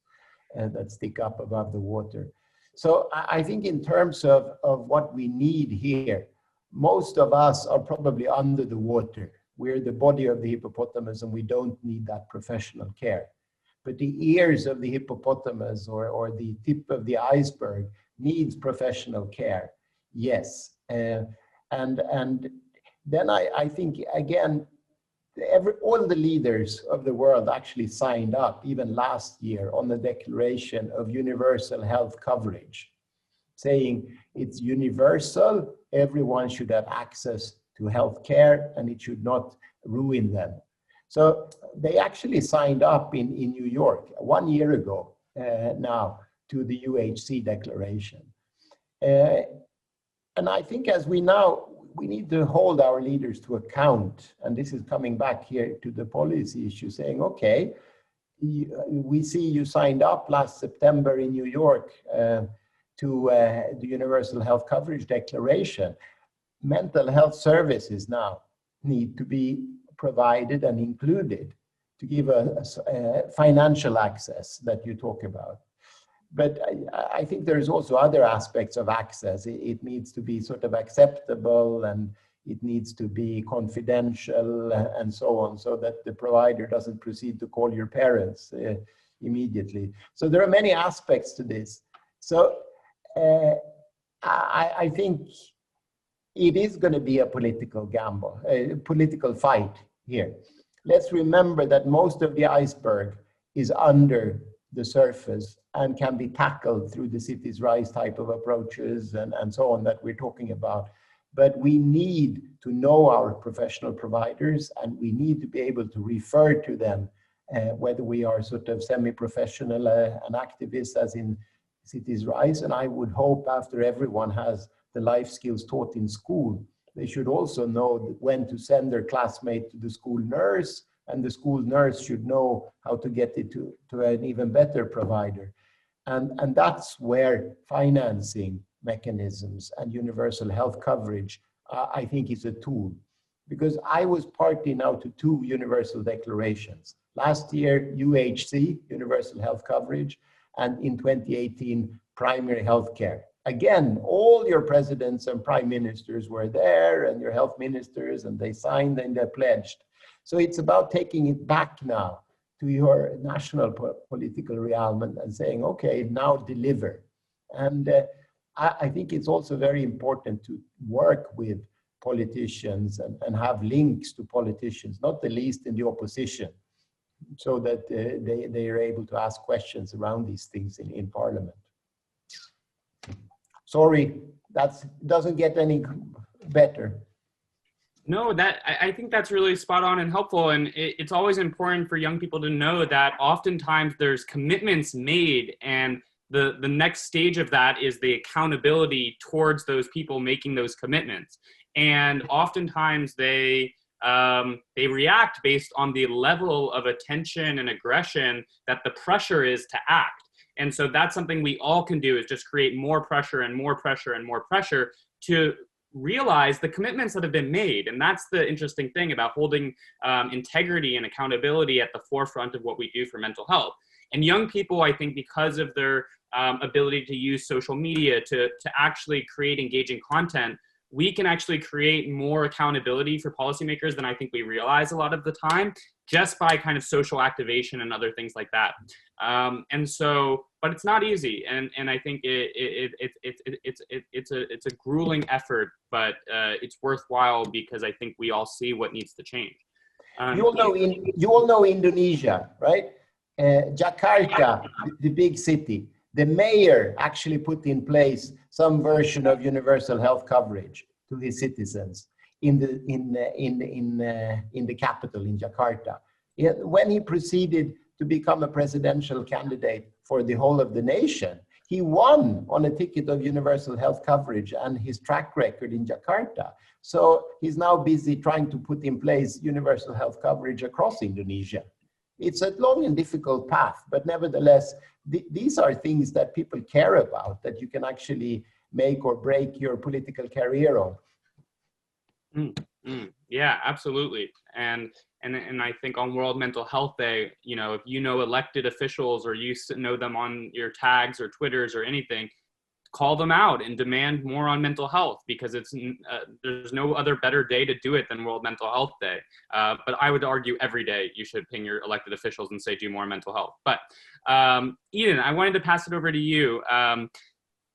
that stick up above the water. So I think in terms of what we need here, most of us are probably under the water. We're the body of the hippopotamus and we don't need that professional care. But the ears of the hippopotamus or the tip of the iceberg needs professional care, yes. And then I think, again, all the leaders of the world actually signed up, even last year, on the Declaration of Universal Health Coverage, saying it's universal, everyone should have access to health care, and it should not ruin them. So they actually signed up in New York 1 year ago now to the UHC declaration. And I think as we need to hold our leaders to account, and this is coming back here to the policy issue, saying, okay, we see you signed up last September in New York to the Universal Health Coverage Declaration. Mental health services now need to be provided and included to give a financial access that you talk about. But I think there's also other aspects of access. It needs to be sort of acceptable and it needs to be confidential and so on, so that the provider doesn't proceed to call your parents immediately. So there are many aspects to this. So I think it is going to be a political gamble, a political fight here. Let's remember that most of the iceberg is under the surface and can be tackled through the citiesRISE type of approaches and so on that we're talking about. But we need to know our professional providers and we need to be able to refer to them, whether we are sort of semi-professional and activists as in citiesRISE. And I would hope after everyone has the life skills taught in school, they should also know when to send their classmate to the school nurse, and the school nurse should know how to get it to an even better provider. And that's where financing mechanisms and universal health coverage, I think, is a tool. Because I was party now to 2 universal declarations. Last year, UHC, universal health coverage, and in 2018, primary health care. Again, all your presidents and prime ministers were there and your health ministers, and they signed and they pledged. So it's about taking it back now to your national political realm and saying, okay, now deliver. And I think it's also very important to work with politicians and have links to politicians, not the least in the opposition, so that they are able to ask questions around these things in Parliament. Sorry, that doesn't get any better. No, I think that's really spot on and helpful. And it's always important for young people to know that oftentimes there's commitments made, and the next stage of that is the accountability towards those people making those commitments. And oftentimes they react based on the level of attention and aggression that the pressure is to act. And so that's something we all can do, is just create more pressure and more pressure and more pressure to realize the commitments that have been made. And that's the interesting thing about holding integrity and accountability at the forefront of what we do for mental health. And young people, I think, because of their ability to use social media to actually create engaging content, we can actually create more accountability for policymakers than I think we realize a lot of the time, just by kind of social activation and other things like that. And so but it's not easy. And I think it's a grueling effort, but it's worthwhile because I think we all see what needs to change. You all know Indonesia, right? Jakarta, the big city. The mayor actually put in place some version of universal health coverage to his citizens in the capital, in Jakarta. When he proceeded to become a presidential candidate for the whole of the nation, he won on a ticket of universal health coverage and his track record in Jakarta. So he's now busy trying to put in place universal health coverage across Indonesia. It's a long and difficult path, but nevertheless, these are things that people care about, that you can actually make or break your political career on. Yeah, absolutely. And I think on World Mental Health Day, you know, if you know elected officials or you know them on your tags or Twitters or anything, call them out and demand more on mental health, because it's there's no other better day to do it than World Mental Health Day. But I would argue every day you should ping your elected officials and say, do more mental health. But Eden, I wanted to pass it over to you.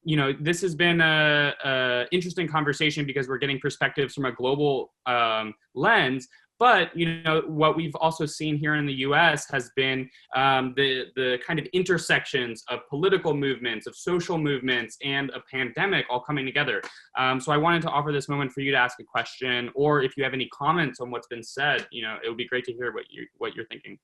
You know, this has been a interesting conversation because we're getting perspectives from a global lens. But, you know, what we've also seen here in the US has been the kind of intersections of political movements, of social movements, and a pandemic all coming together. So I wanted to offer this moment for you to ask a question, or if you have any comments on what's been said, you know, it would be great to hear what you're thinking.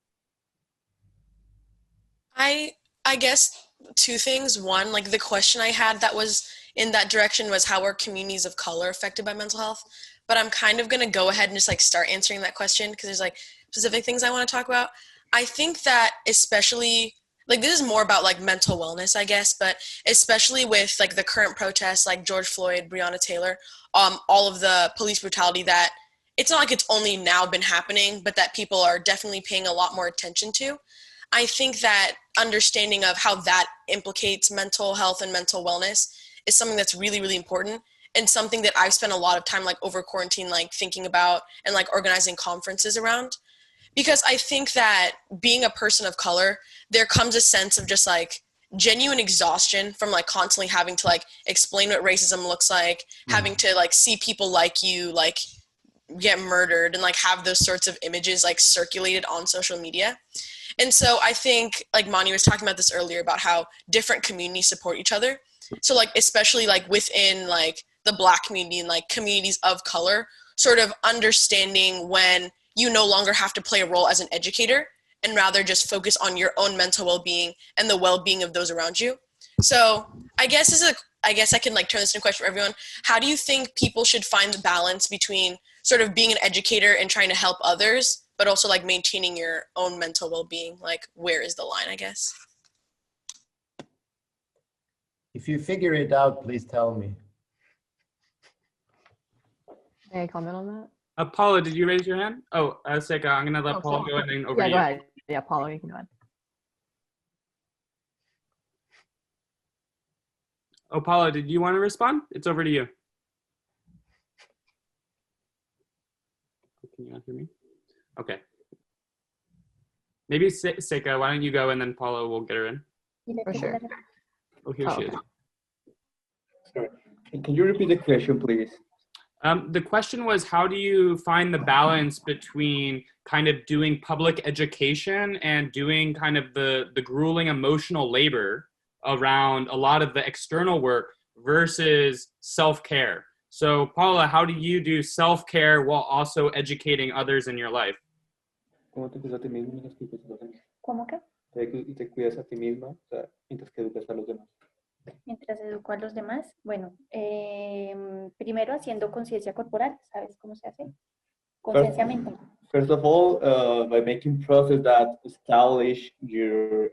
I guess two things. One, like the question I had that was in that direction was, how are communities of color affected by mental health? But I'm kind of going to go ahead and just like start answering that question because there's like specific things I want to talk about. I think that especially, like this is more about like mental wellness, I guess, but especially with like the current protests, like George Floyd, Breonna Taylor, all of the police brutality, that it's not like it's only now been happening, but that people are definitely paying a lot more attention to. I think that understanding of how that implicates mental health and mental wellness is something that's really, really important, and something that I've spent a lot of time like over quarantine, like thinking about and like organizing conferences around. Because I think that being a person of color, there comes a sense of just like genuine exhaustion from like constantly having to like explain what racism looks like, having to like see people like you like get murdered and like have those sorts of images like circulated on social media. And so I think like Mani was talking about this earlier about how different communities support each other. So like especially like within like the Black community and like communities of color, sort of understanding when you no longer have to play a role as an educator and rather just focus on your own mental well-being and the well-being of those around you. So I guess I can like turn this into a question for everyone. How do you think people should find the balance between sort of being an educator and trying to help others, but also like maintaining your own mental well-being? Like, where is the line, I guess? If you figure it out, please tell me. May I comment on that? Paula, did you raise your hand? Oh, Seika, I'm gonna let Paula go and then over to you. Go ahead. Yeah, Paula, you can go ahead. Oh, Paula, did you want to respond? It's over to you. Can you not hear me? Okay. Maybe Seika, why don't you go and then Paula will get her in. For sure. Oh, here she is. Sorry. Can you repeat the question, please? The question was, how do you find the balance between kind of doing public education and doing kind of the grueling emotional labor around a lot of the external work versus self-care? So Paula, how do you do self-care while also educating others in your life? ¿Cómo te cuidas a ti mismo mientras que educas a los demás? ¿Cómo qué? Te cuidas a ti misma, o sea, mientras que educas a los demás. Mientras educo a los demás, bueno, primero haciendo conciencia corporal, ¿sabes cómo se hace? Conciencia mental. First of all, by making process that establish your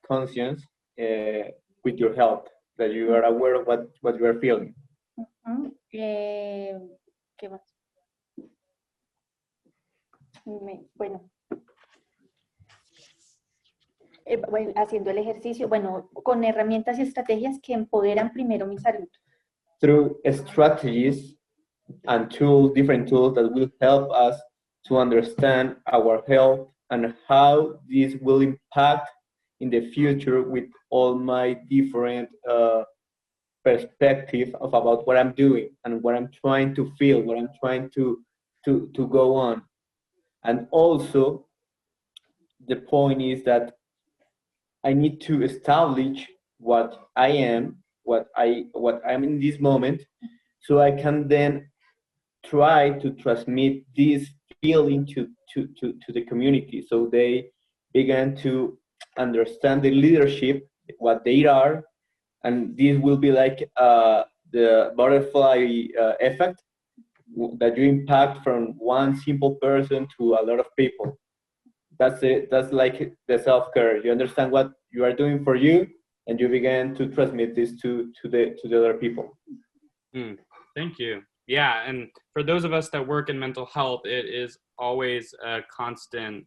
conscience with your health, that you are aware of what you are feeling. ¿Qué más? Bueno, haciendo el ejercicio, bueno, con herramientas y estrategias que empoderan primero mi salud. Through strategies and tools, different tools that will help us to understand our health and how this will impact in the future with all my different perspective of about what I'm doing and what I'm trying to feel, what I'm trying to go on. And also, the point is that I need to establish what I am, what I'm in this moment, so I can then try to transmit this feeling to the community, so they begin to understand the leadership, what they are, and this will be like the butterfly effect, that you impact from one simple person to a lot of people. That's it. That's like the self-care. You understand what you are doing for you, and you begin to transmit this to the other people. Thank you. Yeah, and for those of us that work in mental health, it is always a constant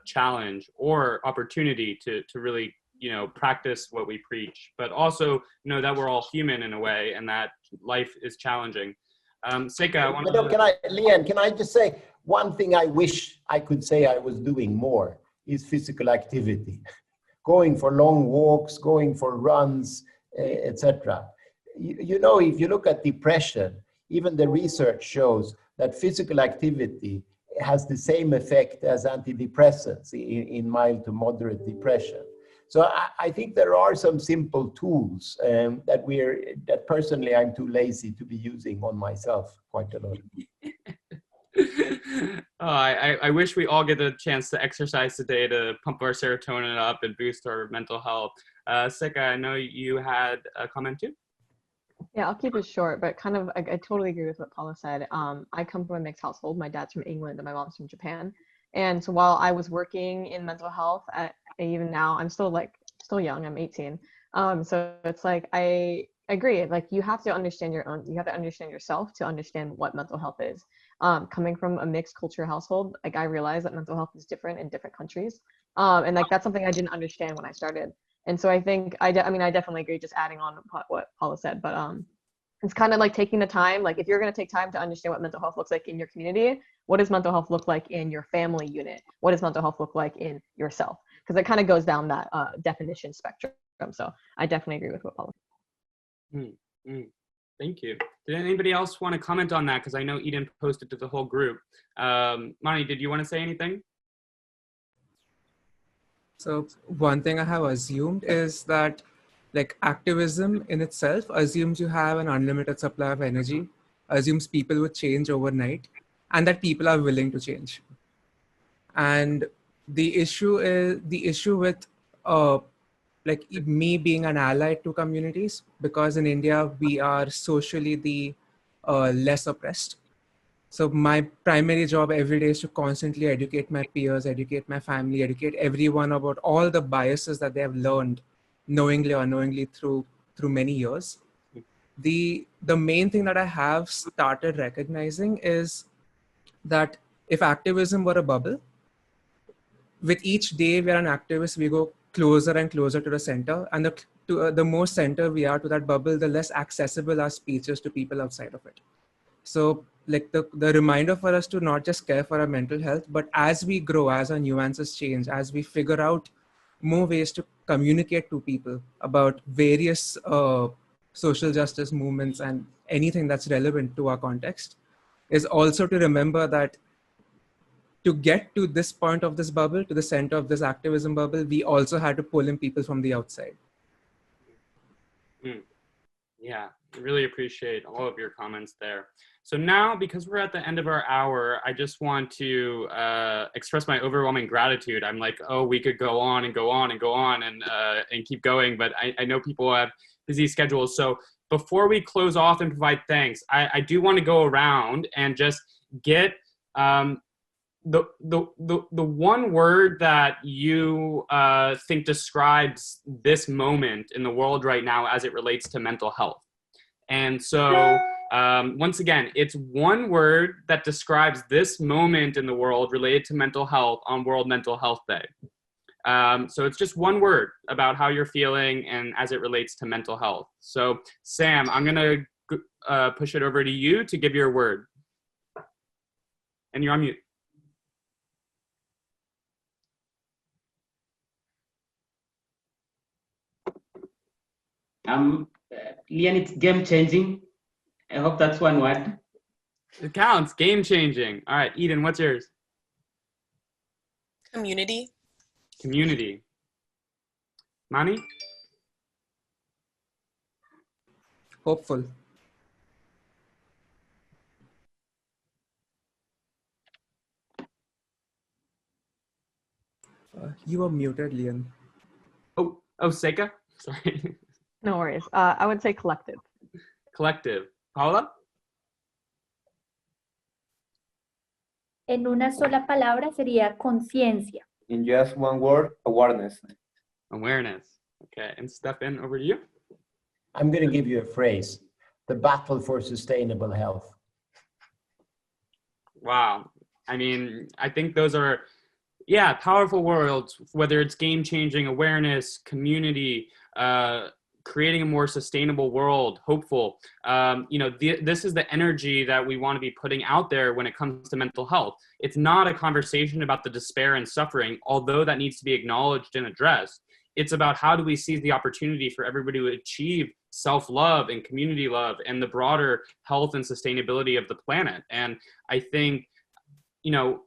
challenge or opportunity to really, you know, practice what we preach, but also know that we're all human in a way, and that life is challenging. Seika, I want to... Lian, can I just say one thing I wish I could say I was doing more is physical activity. Going for long walks, going for runs, etc. You know, if you look at depression, even the research shows that physical activity has the same effect as antidepressants in mild to moderate depression. So I think there are some simple tools that personally I'm too lazy to be using on myself quite a lot. I wish we all get a chance to exercise today to pump our serotonin up and boost our mental health. Seika, I know you had a comment too? Yeah, I'll keep it short, but kind of, I totally agree with what Paula said. I come from a mixed household. My dad's from England and my mom's from Japan. And so while I was working in mental health, even now, I'm still young, I'm 18. So it's like, I agree, like you have to understand you have to understand yourself to understand what mental health is. Coming from a mixed culture household, like I realized that mental health is different in different countries. And like, that's something I didn't understand when I started. And so I think, I definitely agree, just adding on what Paula said, but it's kind of like taking the time, like if you're going to take time to understand what mental health looks like in your community, what does mental health look like in your family unit? What does mental health look like in yourself? Because it kind of goes down that definition spectrum. So I definitely agree with what Paula said. Thank you. Did anybody else want to comment on that? Because I know Eden posted to the whole group. Mani, did you want to say anything? So one thing I have assumed is that like activism in itself assumes you have an unlimited supply of energy, assumes people would change overnight, and that people are willing to change. And the issue with like me being an ally to communities, because in India we are socially the less oppressed. So my primary job every day is to constantly educate my peers, educate my family, educate everyone about all the biases that they have learned knowingly or unknowingly through many years. The main thing that I have started recognizing is that if activism were a bubble, with each day we are an activist, we go closer and closer to the center, and the more center we are to that bubble, the less accessible our speech is to people outside of it. So like the reminder for us to not just care for our mental health, but as we grow, as our nuances change, as we figure out more ways to communicate to people about various social justice movements and anything that's relevant to our context, is also to remember that to get to this point of this bubble, to the center of this activism bubble, we also had to pull in people from the outside. Yeah, I really appreciate all of your comments there. So now, because we're at the end of our hour, I just want to express my overwhelming gratitude. I'm like, oh, we could go on and go on and go on and keep going, but I know people have busy schedules. So before we close off and provide thanks, I do want to go around and just get the one word that you think describes this moment in the world right now as it relates to mental health. And so once again, it's one word that describes this moment in the world related to mental health on World Mental Health Day. So it's just one word about how you're feeling and as it relates to mental health. So Sam, I'm going to push it over to you to give your word. And you're on mute. Lian, it's game changing. I hope that's one word. It counts. Game changing. All right, Eden, what's yours? Community. Community. Mani? Hopeful. You were muted, Lian. Oh, Seika? Sorry. No worries. I would say collective. Collective. Paula? En una sola palabra sería conciencia. In just one word, awareness. Awareness. Okay, and Stefan, over to you. I'm going to give you a phrase: the battle for sustainable health. Wow. I mean, I think those are, powerful words, whether it's game-changing, awareness, community, creating a more sustainable world, hopeful. This is the energy that we want to be putting out there when it comes to mental health. It's not a conversation about the despair and suffering, although that needs to be acknowledged and addressed. It's about how do we seize the opportunity for everybody to achieve self-love and community love and the broader health and sustainability of the planet. And I think,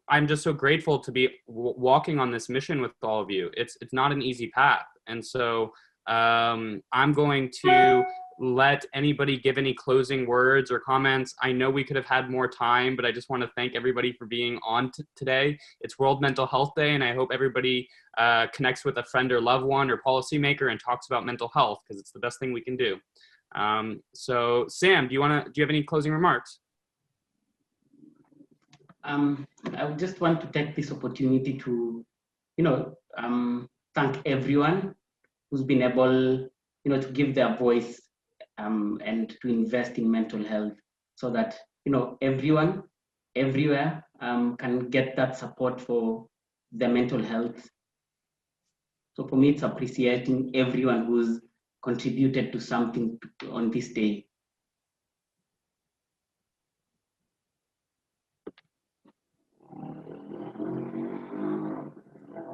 I'm just so grateful to be walking on this mission with all of you. It's not an easy path. And so I'm going to let anybody give any closing words or comments. I know we could have had more time, but I just want to thank everybody for being on today. It's World Mental Health Day, and I hope everybody connects with a friend or loved one or policymaker and talks about mental health, because it's the best thing we can do. So Sam, do you have any closing remarks? I would just want to take this opportunity to, thank everyone who's been able, to give their voice and to invest in mental health, so that, everyone, everywhere can get that support for their mental health. So for me, it's appreciating everyone who's contributed to something on this day.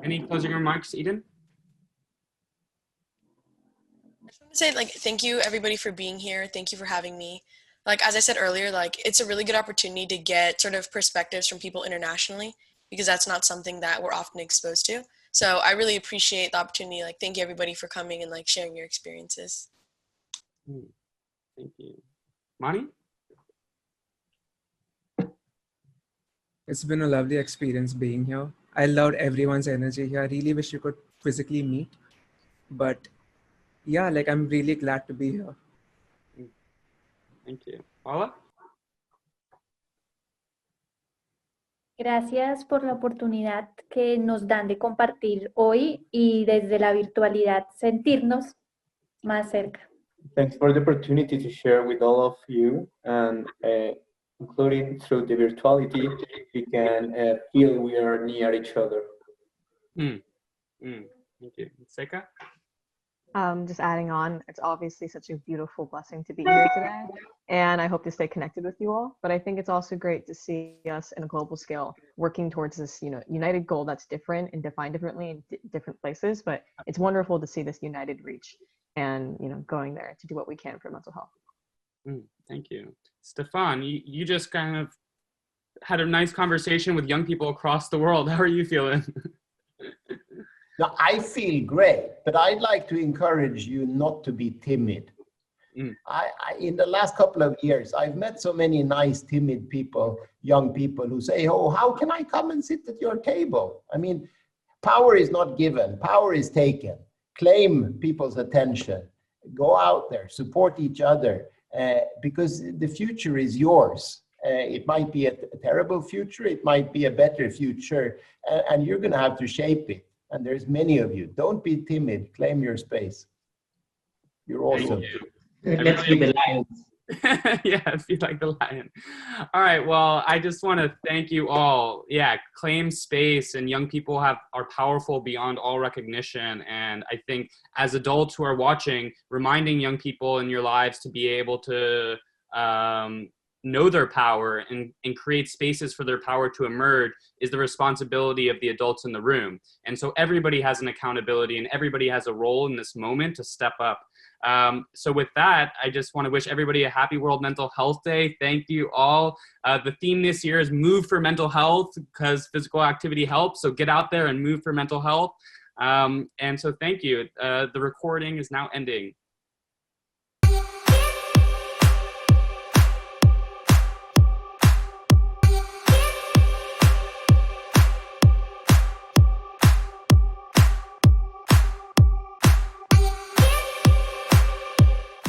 Any closing remarks, Eden? I just want to say, thank you everybody for being here. Thank you for having me. As I said earlier, it's a really good opportunity to get sort of perspectives from people internationally, because that's not something that we're often exposed to. So I really appreciate the opportunity. Thank you everybody for coming and sharing your experiences. Thank you. Mani? It's been a lovely experience being here. I loved everyone's energy here. I really wish you could physically meet. But yeah, I'm really glad to be here. Thank you. Paula? Gracias por la oportunidad que nos dan de compartir hoy y desde la virtualidad sentirnos más cerca. Thanks for the opportunity to share with all of you, and including through the virtuality, we can feel we are near each other. Thank you. Seika? Just adding on, it's obviously such a beautiful blessing to be here today, and I hope to stay connected with you all. But I think it's also great to see us in a global scale working towards this, united goal that's different and defined differently in different places. But it's wonderful to see this united reach and going there to do what we can for mental health. Thank you. Stefan, you just kind of had a nice conversation with young people across the world. How are you feeling? Now, I feel great, but I'd like to encourage you not to be timid. In the last couple of years, I've met so many nice, timid people, young people who say, oh, how can I come and sit at your table? I mean, power is not given, power is taken. Claim people's attention, go out there, support each other, because the future is yours. It might be a terrible future, it might be a better future, and you're gonna have to shape it. And there's many of you. Don't be timid, claim your space. You're awesome. Let's be the lions. Yeah, be like the lion. All right, well, I just want to thank you all. Yeah, claim space, and young people are powerful beyond all recognition. And I think as adults who are watching, reminding young people in your lives to be able to know their power and create spaces for their power to emerge is the responsibility of the adults in the room. And so everybody has an accountability and everybody has a role in this moment to step up. So with that, I just want to wish everybody a happy World Mental Health Day. Thank you all. The theme this year is Move for Mental Health, because physical activity helps. So get out there and move for mental health. And so thank you. The recording is now ending.